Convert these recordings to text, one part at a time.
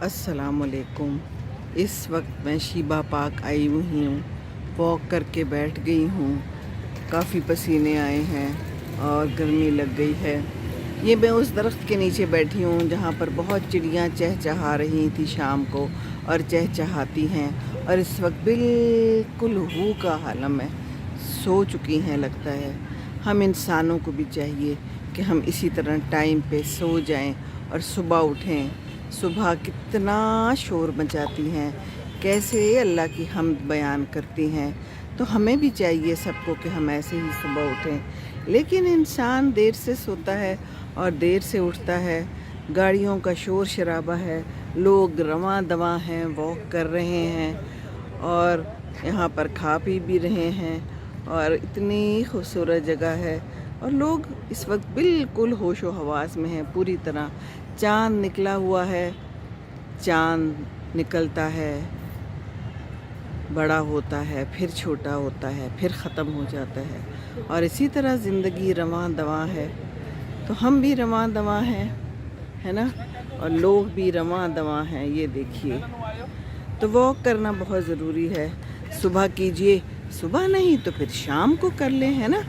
अस्सलाम वालेकुम। इस वक्त मैं शीबा पार्क आई हुई हूँ, वॉक करके बैठ गई हूँ। काफ़ी पसीने आए हैं और गर्मी लग गई है। ये मैं उस दरख्त के नीचे बैठी हूँ जहाँ पर बहुत चिड़ियाँ चहचहा रही थी शाम को और चहचहाती हैं, और इस वक्त बिल्कुल हू का आलम है, सो चुकी हैं लगता है। हम इंसानों को भी चाहिए कि हम इसी तरह टाइम पे सो जाएं और सुबह उठें। सुबह कितना शोर मचाती हैं, कैसे अल्लाह की हम्द बयान करती हैं। तो हमें भी चाहिए सबको कि हम ऐसे ही सुबह उठें। लेकिन इंसान देर से सोता है और देर से उठता है। गाड़ियों का शोर शराबा है, लोग रवां दवां हैं, वॉक कर रहे हैं और यहाँ पर खा पी भी रहे हैं, और इतनी खूबसूरत जगह है और लोग इस वक्त बिल्कुल होशो हवास में हैं पूरी तरह। चाँद निकला हुआ है, चाँद निकलता है, बड़ा होता है, फिर छोटा होता है, फिर ख़त्म हो जाता है, और इसी तरह ज़िंदगी रवां दवां है। तो हम भी रवां दवां हैं, है ना, और लोग भी रवां दवां हैं। ये देखिए, तो वॉक करना बहुत ज़रूरी है। सुबह कीजिए, सुबह नहीं तो फिर शाम को कर लें, है ना।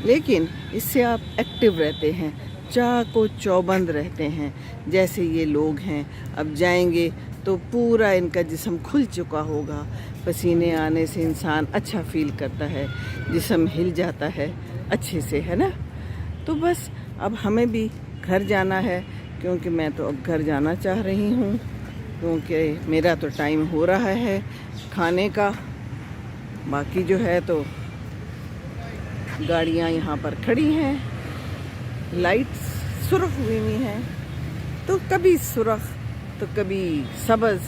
लेकिन इससे आप एक्टिव रहते हैं, चाको चौबंद रहते हैं। जैसे ये लोग हैं, अब जाएंगे तो पूरा इनका जिस्म खुल चुका होगा। पसीने आने से इंसान अच्छा फील करता है, जिस्म हिल जाता है अच्छे से, है ना। तो बस अब हमें भी घर जाना है, क्योंकि मैं तो अब घर जाना चाह रही हूँ, क्योंकि मेरा तो टाइम हो रहा है खाने का। बाकी जो है तो गाड़ियाँ यहाँ पर खड़ी हैं, लाइट्स सुर्ख हुई हुई हैं, तो कभी सुर्ख तो कभी सब्ज़।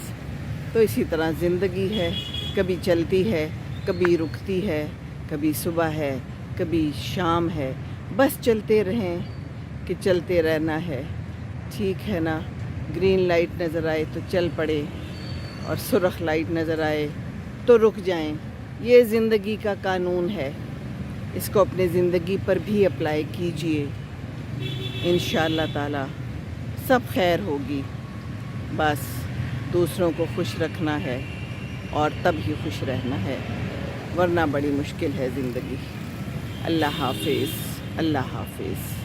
तो इसी तरह ज़िंदगी है, कभी चलती है, कभी रुकती है, कभी सुबह है, कभी शाम है। बस चलते रहें कि चलते रहना है, ठीक है ना। ग्रीन लाइट नज़र आए तो चल पड़े, और सुर्ख लाइट नज़र आए तो रुक जाएं। ये ज़िंदगी का कानून है, इसको अपने ज़िंदगी पर भी अप्लाई कीजिए। इंशाअल्लाह ताला सब खैर होगी। बस दूसरों को खुश रखना है और तब ही खुश रहना है, वरना बड़ी मुश्किल है ज़िंदगी। अल्लाह हाफ़िज़, अल्लाह हाफ़िज़।